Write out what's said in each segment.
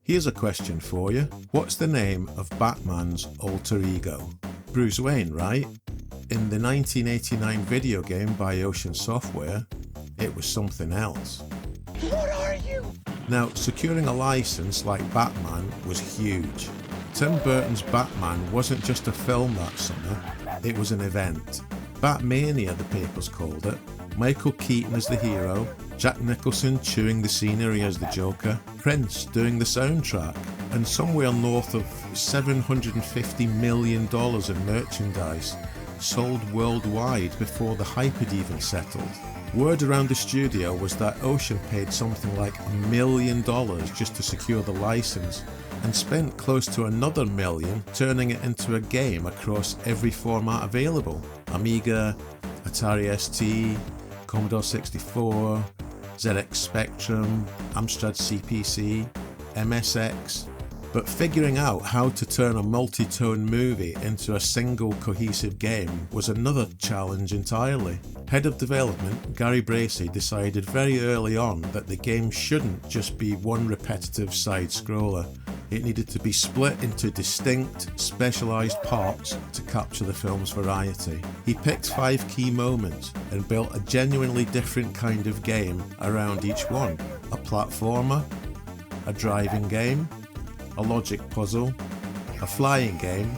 Here's a question for you. What's the name of Batman's alter ego? Bruce Wayne, right? In the 1989 video game by Ocean Software, it was something else. What are you? Now, securing a license like Batman was huge. Tim Burton's Batman wasn't just a film that summer, it was an event. Batmania, the papers called it. Michael Keaton as the hero, Jack Nicholson chewing the scenery as the Joker, Prince doing the soundtrack, and somewhere north of $750 million in merchandise sold worldwide before the hype had even settled. Word around the studio was that Ocean paid something like $1 million just to secure the license, and spent close to another $1 million turning it into a game across every format available. Amiga, Atari ST, Commodore 64, ZX Spectrum, Amstrad CPC, MSX. But figuring out how to turn a multi-tone movie into a single cohesive game was another challenge entirely. Head of development Gary Bracey decided very early on that the game shouldn't just be one repetitive side-scroller. It needed to be split into distinct, specialised parts to capture the film's variety. He picked 5 key moments and built a genuinely different kind of game around each one. A platformer, a driving game, a logic puzzle, a flying game,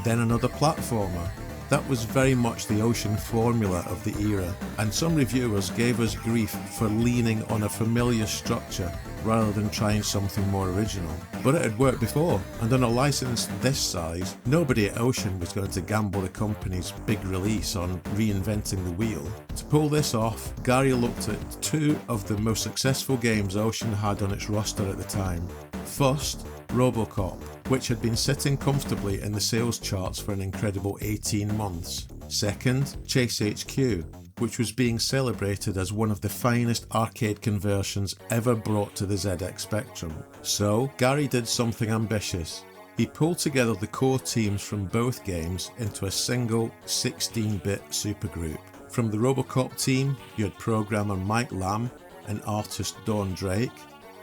then another platformer. That was very much the Ocean formula of the era, and some reviewers gave us grief for leaning on a familiar structure rather than trying something more original. But it had worked before, and on a license this size, nobody at Ocean was going to gamble the company's big release on reinventing the wheel. To pull this off, Gary looked at 2 of the most successful games Ocean had on its roster at the time. First, RoboCop, which had been sitting comfortably in the sales charts for an incredible 18 months. Second, Chase HQ, which was being celebrated as one of the finest arcade conversions ever brought to the ZX Spectrum. So, Gary did something ambitious. He pulled together the core teams from both games into a single 16-bit supergroup. From the RoboCop team, you had programmer Mike Lamb and artist Dawn Drake.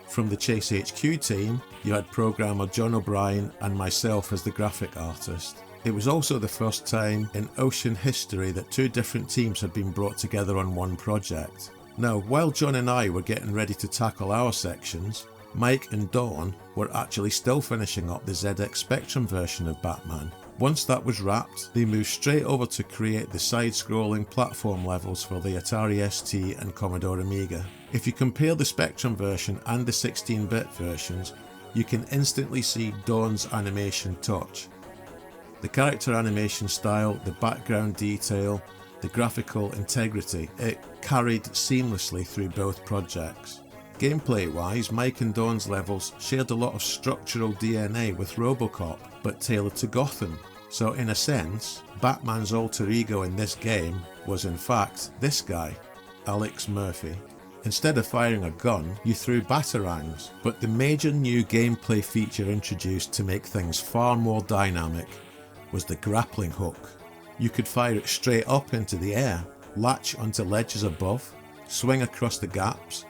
From the Chase HQ team, you had programmer John O'Brien and myself as the graphic artist. It was also the first time in Ocean history that 2 different teams had been brought together on one project. Now, while John and I were getting ready to tackle our sections, Mike and Dawn were actually still finishing up the ZX Spectrum version of Batman. Once that was wrapped, they moved straight over to create the side-scrolling platform levels for the Atari ST and Commodore Amiga. If you compare the Spectrum version and the 16-bit versions, you can instantly see Dawn's animation touch. The character animation style, the background detail, the graphical integrity, it carried seamlessly through both projects. Gameplay-wise, Mike and Dawn's levels shared a lot of structural DNA with RoboCop, but tailored to Gotham. So in a sense, Batman's alter ego in this game was in fact this guy, Alex Murphy. Instead of firing a gun, you threw batarangs, but the major new gameplay feature introduced to make things far more dynamic was the grappling hook. You could fire it straight up into the air, latch onto ledges above, swing across the gaps,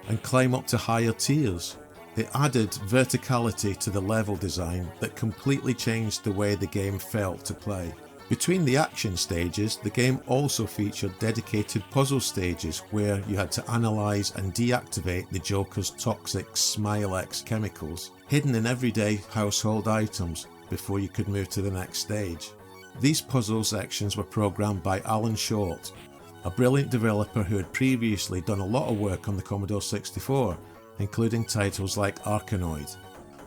and climb up to higher tiers. It added verticality to the level design that completely changed the way the game felt to play. Between the action stages, the game also featured dedicated puzzle stages where you had to analyse and deactivate the Joker's toxic Smile-X chemicals, hidden in everyday household items, before you could move to the next stage. These puzzle sections were programmed by Alan Short, a brilliant developer who had previously done a lot of work on the Commodore 64, including titles like Arkanoid.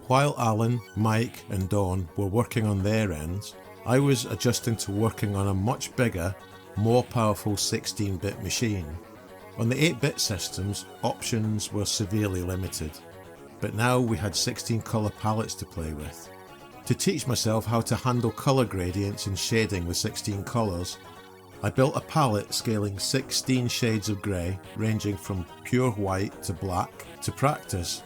While Alan, Mike and Dawn were working on their ends, I was adjusting to working on a much bigger, more powerful 16-bit machine. On the 8-bit systems, options were severely limited, but now we had 16 colour palettes to play with. To teach myself how to handle colour gradients and shading with 16 colours, I built a palette scaling 16 shades of grey, ranging from pure white to black. To practice,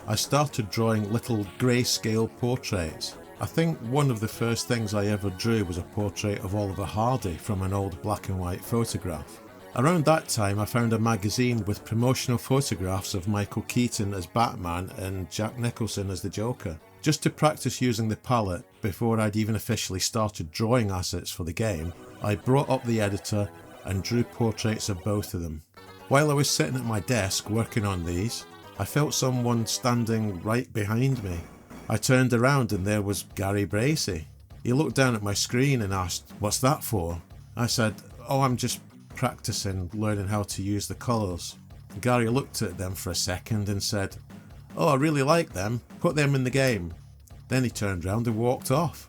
I started drawing little grayscale portraits. I think one of the first things I ever drew was a portrait of Oliver Hardy from an old black and white photograph. Around that time I found a magazine with promotional photographs of Michael Keaton as Batman and Jack Nicholson as the Joker, just to practice using the palette before I'd even officially started drawing assets for the game. I brought up the editor and drew portraits of both of them. While I was sitting at my desk working on these, I felt someone standing right behind me. I turned around and there was Gary Bracey. He looked down at my screen and asked, "What's that for?" I said, "Oh, I'm just practicing learning how to use the colours." Gary looked at them for a second and said, "Oh, I really like them, put them in the game." Then he turned round and walked off.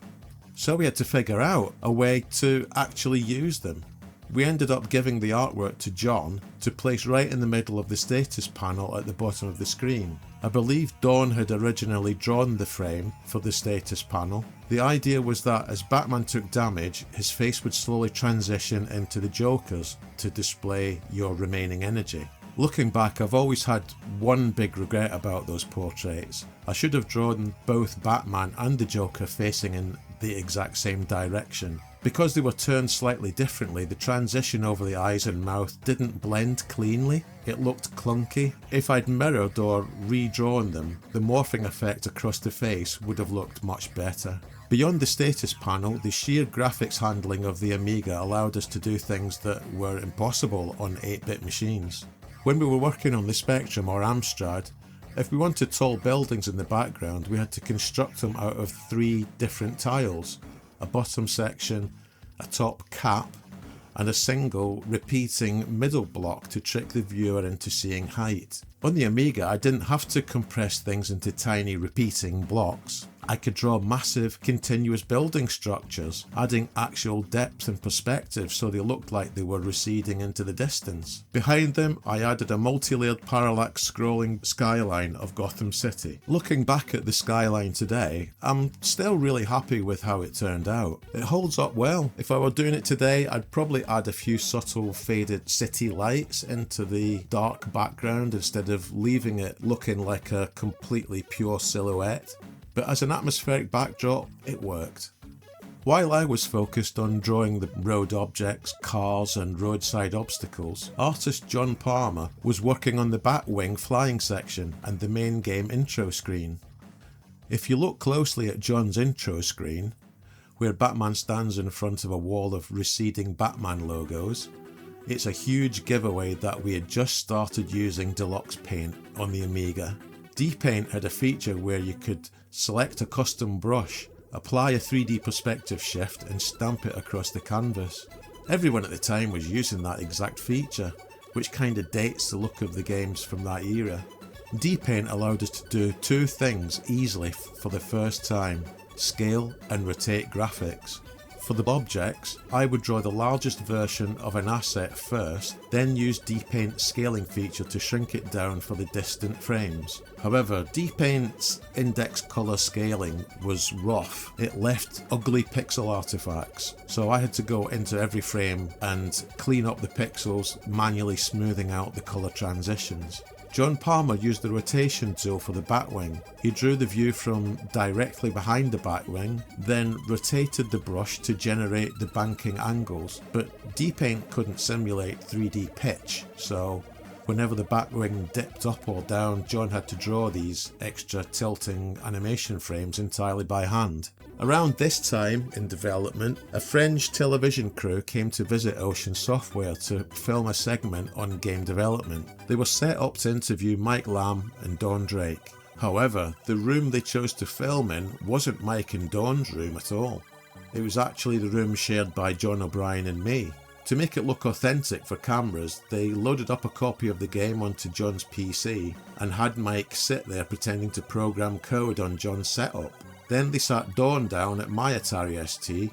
So we had to figure out a way to actually use them. We ended up giving the artwork to John to place right in the middle of the status panel at the bottom of the screen. I believe Dawn had originally drawn the frame for the status panel. The idea was that as Batman took damage, his face would slowly transition into the Joker's to display your remaining energy. Looking back, I've always had one big regret about those portraits. I should have drawn both Batman and the Joker facing in the exact same direction. Because they were turned slightly differently, the transition over the eyes and mouth didn't blend cleanly. It looked clunky. If I'd mirrored or redrawn them, the morphing effect across the face would have looked much better. Beyond the status panel, the sheer graphics handling of the Amiga allowed us to do things that were impossible on 8-bit machines. When we were working on the Spectrum or Amstrad, if we wanted tall buildings in the background, we had to construct them out of 3 different tiles: a bottom section, a top cap, and a single repeating middle block to trick the viewer into seeing height. On the Amiga, I didn't have to compress things into tiny repeating blocks. I could draw massive continuous building structures, adding actual depth and perspective so they looked like they were receding into the distance. Behind them, I added a multi-layered parallax scrolling skyline of Gotham City. Looking back at the skyline today, I'm still really happy with how it turned out. It holds up well. If I were doing it today, I'd probably add a few subtle faded city lights into the dark background instead of leaving it looking like a completely pure silhouette. But as an atmospheric backdrop, it worked. While I was focused on drawing the road objects, cars and roadside obstacles, artist John Palmer was working on the Batwing flying section and the main game intro screen. If you look closely at John's intro screen, where Batman stands in front of a wall of receding Batman logos, it's a huge giveaway that we had just started using Deluxe Paint on the Amiga. D-Paint had a feature where you could select a custom brush, apply a 3D perspective shift and stamp it across the canvas. Everyone at the time was using that exact feature, which kind of dates the look of the games from that era. D-Paint allowed us to do 2 things easily for the first time: scale and rotate graphics. For the objects, I would draw the largest version of an asset first, then use D-Paint's scaling feature to shrink it down for the distant frames. However, D-Paint's index color scaling was rough. It left ugly pixel artifacts, so I had to go into every frame and clean up the pixels, manually smoothing out the color transitions. John Palmer used the rotation tool for the Batwing. He drew the view from directly behind the Batwing, then rotated the brush to generate the banking angles, but D-Paint couldn't simulate 3D pitch, so whenever the Batwing dipped up or down, John had to draw these extra tilting animation frames entirely by hand. Around this time in development, a French television crew came to visit Ocean Software to film a segment on game development. They were set up to interview Mike Lamb and Don Drake. However, the room they chose to film in wasn't Mike and Don's room at all. It was actually the room shared by John O'Brien and me. To make it look authentic for cameras, they loaded up a copy of the game onto John's PC and had Mike sit there pretending to program code on John's setup. Then they sat Dawn down at my Atari ST,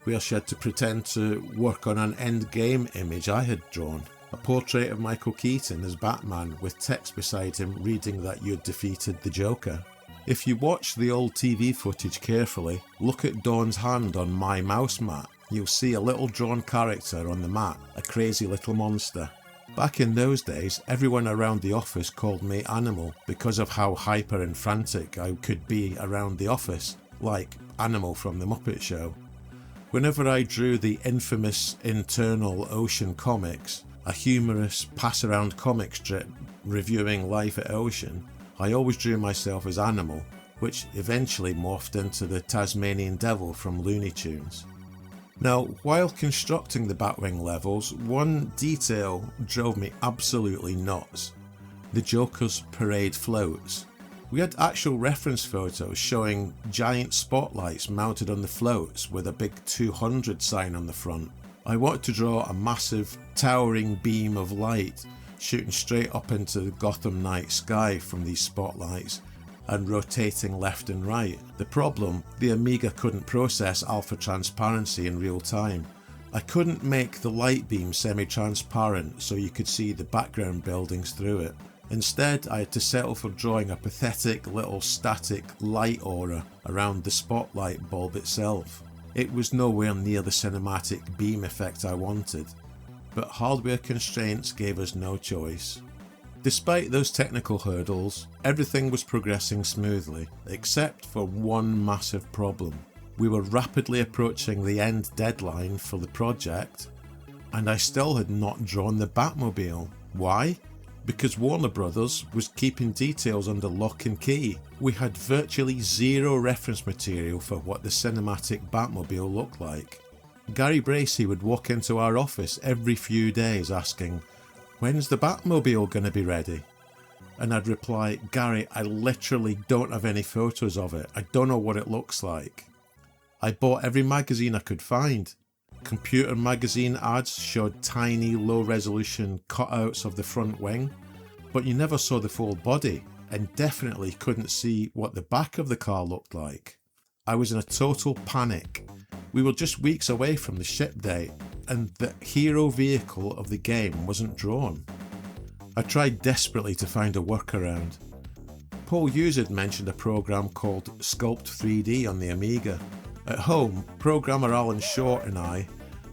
where she had to pretend to work on an end game image I had drawn. A portrait of Michael Keaton as Batman with text beside him reading that you'd defeated the Joker. If you watch the old TV footage carefully, look at Dawn's hand on my mouse mat. You'll see a little drawn character on the mat, a crazy little monster. Back in those days, everyone around the office called me Animal because of how hyper and frantic I could be around the office, like Animal from the Muppet Show. Whenever I drew the infamous internal Ocean comics, a humorous pass-around comic strip reviewing life at Ocean, I always drew myself as Animal, which eventually morphed into the Tasmanian Devil from Looney Tunes. Now, while constructing the Batwing levels, one detail drove me absolutely nuts: the Joker's parade floats. We had actual reference photos showing giant spotlights mounted on the floats with a big 200 sign on the front. I wanted to draw a massive, towering beam of light shooting straight up into the Gotham night sky from these spotlights and rotating left and right. The problem, the Amiga couldn't process alpha transparency in real time. I couldn't make the light beam semi-transparent so you could see the background buildings through it. Instead, I had to settle for drawing a pathetic little static light aura around the spotlight bulb itself. It was nowhere near the cinematic beam effect I wanted, but hardware constraints gave us no choice. Despite those technical hurdles, everything was progressing smoothly, except for one massive problem. We were rapidly approaching the end deadline for the project, and I still had not drawn the Batmobile. Why? Because Warner Brothers was keeping details under lock and key. We had virtually zero reference material for what the cinematic Batmobile looked like. Gary Bracey would walk into our office every few days asking, "When's the Batmobile going to be ready?" And I'd reply, "Gary, I literally don't have any photos of it. I don't know what it looks like." I bought every magazine I could find. Computer magazine ads showed tiny, low-resolution cutouts of the front wing, but you never saw the full body, and definitely couldn't see what the back of the car looked like. I was in a total panic. We were just weeks away from the ship date, and the hero vehicle of the game wasn't drawn. I tried desperately to find a workaround. Paul Hughes had mentioned a program called Sculpt 3D on the Amiga. At home, programmer Alan Short and I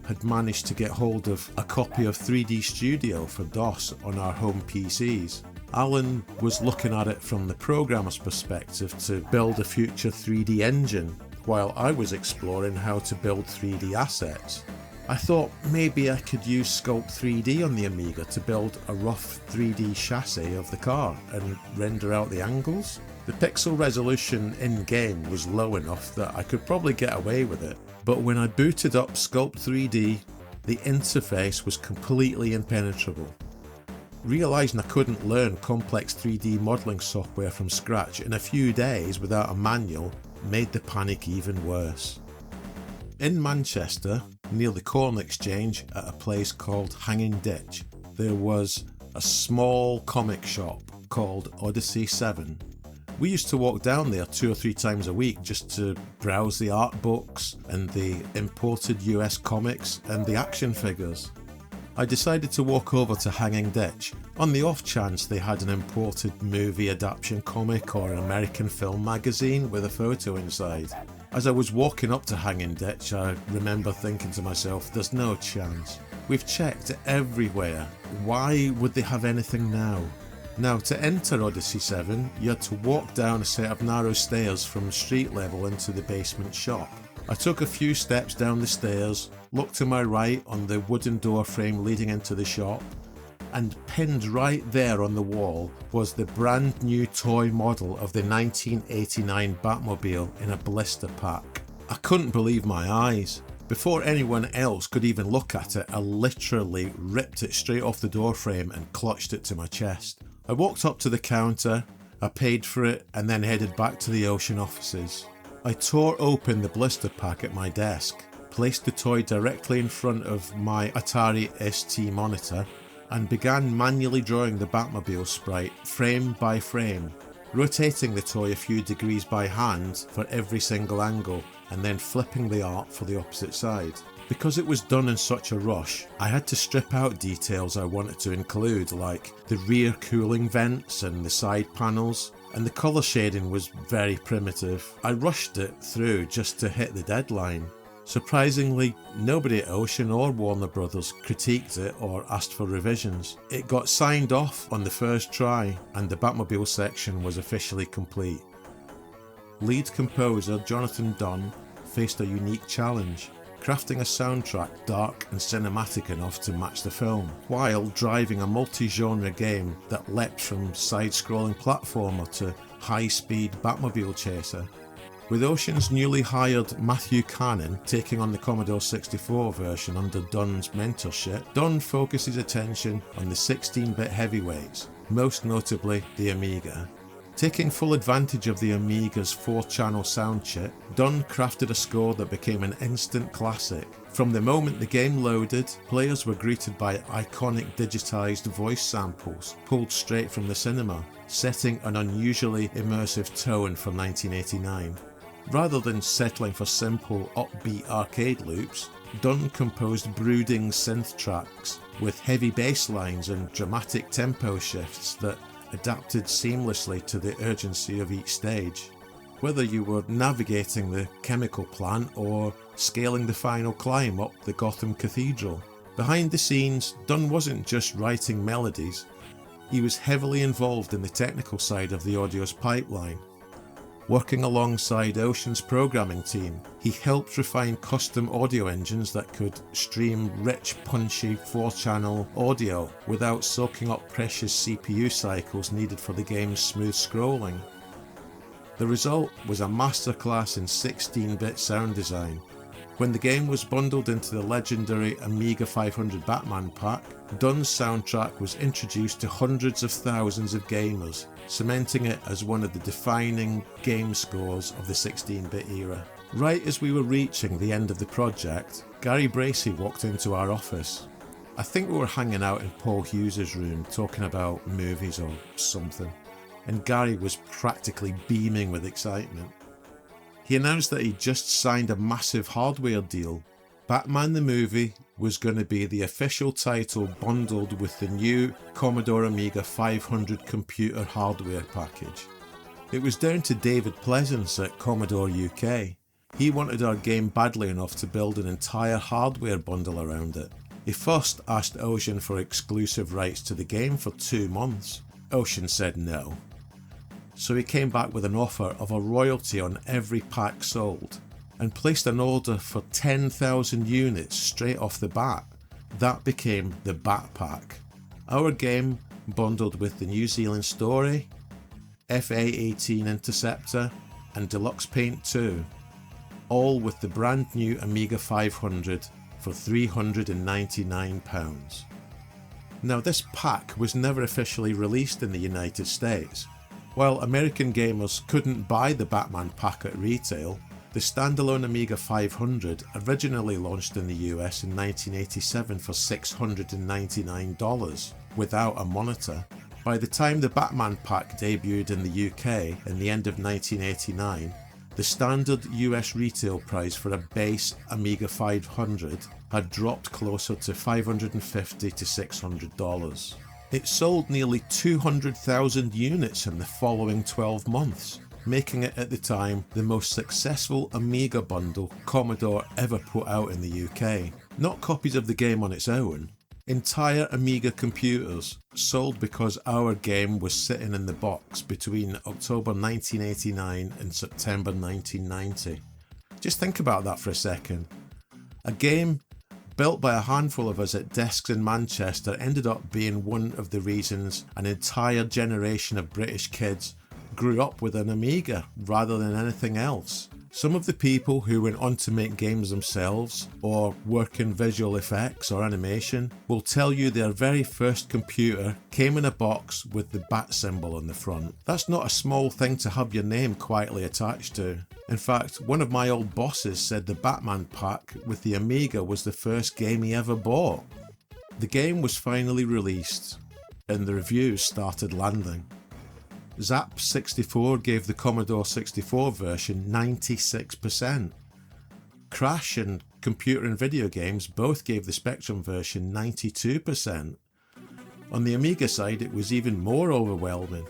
had managed to get hold of a copy of 3D Studio for DOS on our home PCs. Alan was looking at it from the programmer's perspective to build a future 3D engine, while I was exploring how to build 3D assets. I thought maybe I could use Sculpt 3D on the Amiga to build a rough 3D chassis of the car and render out the angles. The pixel resolution in-game was low enough that I could probably get away with it, but when I booted up Sculpt 3D, the interface was completely impenetrable. Realising I couldn't learn complex 3D modelling software from scratch in a few days without a manual made the panic even worse. In Manchester, near the Corn Exchange at a place called Hanging Ditch, there was a small comic shop called Odyssey 7. We used to walk down there 2 or 3 times a week just to browse the art books and the imported US comics and the action figures. I decided to walk over to Hanging Ditch on the off chance they had an imported movie adaptation comic or an American film magazine with a photo inside. As I was walking up to Hanging Ditch, I remember thinking to myself, there's no chance. We've checked everywhere. Why would they have anything now? Now, to enter Odyssey 7, you had to walk down a set of narrow stairs from street level into the basement shop. I took a few steps down the stairs, looked to my right on the wooden door frame leading into the shop, and pinned right there on the wall was the brand new toy model of the 1989 Batmobile in a blister pack. I couldn't believe my eyes. Before anyone else could even look at it, I literally ripped it straight off the door frame and clutched it to my chest. I walked up to the counter, I paid for it, and then headed back to the Ocean offices. I tore open the blister pack at my desk, placed the toy directly in front of my Atari ST monitor, and began manually drawing the Batmobile sprite frame by frame, rotating the toy a few degrees by hand for every single angle, and then flipping the art for the opposite side. Because it was done in such a rush, I had to strip out details I wanted to include, like the rear cooling vents and the side panels, and the colour shading was very primitive. I rushed it through just to hit the deadline. Surprisingly, nobody at Ocean or Warner Brothers critiqued it or asked for revisions. It got signed off on the first try, and the Batmobile section was officially complete. Lead composer Jonathan Dunn faced a unique challenge. crafting a soundtrack dark and cinematic enough to match the film, while driving a multi-genre game that leapt from side-scrolling platformer to high-speed Batmobile chaser. With Ocean's newly hired Matthew Cannon taking on the Commodore 64 version under Dunn's mentorship, Dunn focuses attention on the 16-bit heavyweights, most notably the Amiga. Taking full advantage of the Amiga's 4-channel sound chip, Dunn crafted a score that became an instant classic. From the moment the game loaded, players were greeted by iconic digitised voice samples pulled straight from the cinema, setting an unusually immersive tone for 1989. Rather than settling for simple, upbeat arcade loops, Dunn composed brooding synth tracks with heavy bass lines and dramatic tempo shifts that adapted seamlessly to the urgency of each stage. Whether you were navigating the chemical plant or scaling the final climb up the Gotham Cathedral. Behind the scenes, Dunn wasn't just writing melodies, he was heavily involved in the technical side of the audio's pipeline. Working alongside Ocean's programming team, he helped refine custom audio engines that could stream rich, punchy 4-channel audio without soaking up precious CPU cycles needed for the game's smooth scrolling. The result was a masterclass in 16-bit sound design. When the game was bundled into the legendary Amiga 500 Batman pack, Dunn's soundtrack was introduced to hundreds of thousands of gamers, cementing it as one of the defining game scores of the 16-bit era. Right as we were reaching the end of the project, Gary Bracey walked into our office. I think we were hanging out in Paul Hughes' room talking about movies or something, and Gary was practically beaming with excitement. He announced that he'd just signed a massive hardware deal. Batman the movie was going to be the official title bundled with the new Commodore Amiga 500 computer hardware package. It was down to David Pleasance at Commodore UK. He wanted our game badly enough to build an entire hardware bundle around it. He first asked Ocean for exclusive rights to the game for 2 months. Ocean said no. So he came back with an offer of a royalty on every pack sold, and placed an order for 10,000 units straight off the bat. That became the Bat Pack. Our game bundled with the New Zealand Story, FA-18 Interceptor and Deluxe Paint 2, all with the brand new Amiga 500 for £399. Now this pack was never officially released in the United States. While American gamers couldn't buy the Batman pack at retail, the standalone Amiga 500 originally launched in the US in 1987 for $699 without a monitor. By the time the Batman pack debuted in the UK in the end of 1989, the standard US retail price for a base Amiga 500 had dropped closer to $550 to $600. It sold nearly 200,000 units in the following 12 months, making it at the time the most successful Amiga bundle Commodore ever put out in the UK. Not copies of the game on its own, entire Amiga computers sold because our game was sitting in the box between October 1989 and September 1990. Just think about that for a second. A game built by a handful of us at desks in Manchester ended up being one of the reasons an entire generation of British kids grew up with an Amiga rather than anything else. Some of the people who went on to make games themselves or work in visual effects or animation will tell you their very first computer came in a box with the bat symbol on the front. That's not a small thing to have your name quietly attached to. In fact, one of my old bosses said the Batman pack with the Amiga was the first game he ever bought. The game was finally released and the reviews started landing. Zap64 gave the Commodore 64 version 96%. Crash and Computer and Video Games both gave the Spectrum version 92%. On the Amiga side it was even more overwhelming.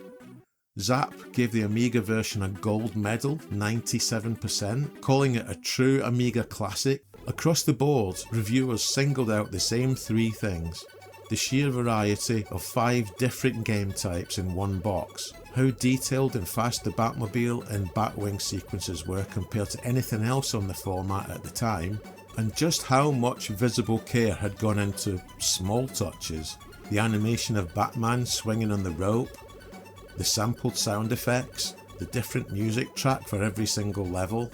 Zap gave the Amiga version a gold medal, 97%, calling it a true Amiga classic. Across the board, reviewers singled out the same 3 things. The sheer variety of 5 different game types in one box, how detailed and fast the Batmobile and Batwing sequences were compared to anything else on the format at the time, And just how much visible care had gone into small touches. The animation of Batman swinging on the rope, the sampled sound effects, the different music track for every single level.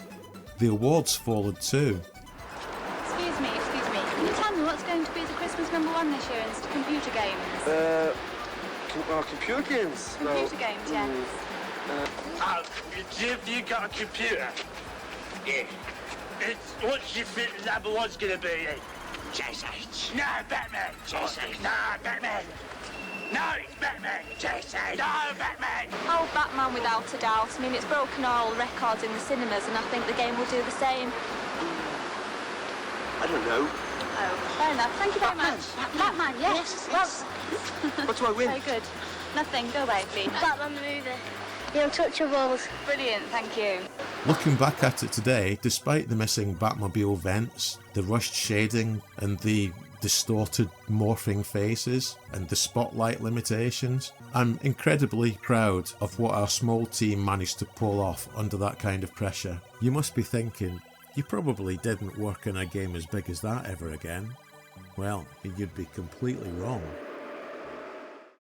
The awards followed too. Excuse me. Can you tell me what's going to be the Christmas #1 this year instead of computer games? Computer games? Computer games, yes. Have you got a computer? Yeah. What do you think #1's gonna be then? Jason. No, Batman. Jason. No, Batman. No, it's Batman. Jason. No, Batman. Oh, Batman without a doubt. I mean, it's broken all records in the cinemas, and I think the game will do the same. I don't know. Oh, fair enough. Thank you very much. Batman, yes. Well, what do I win? very good. Nothing. Go away, please. Batman the movie. The Untouchables. Brilliant, thank you. Looking back at it today, despite the missing Batmobile vents, the rushed shading and the distorted morphing faces and the spotlight limitations, I'm incredibly proud of what our small team managed to pull off under that kind of pressure. You must be thinking, you probably didn't work in a game as big as that ever again. Well, you'd be completely wrong.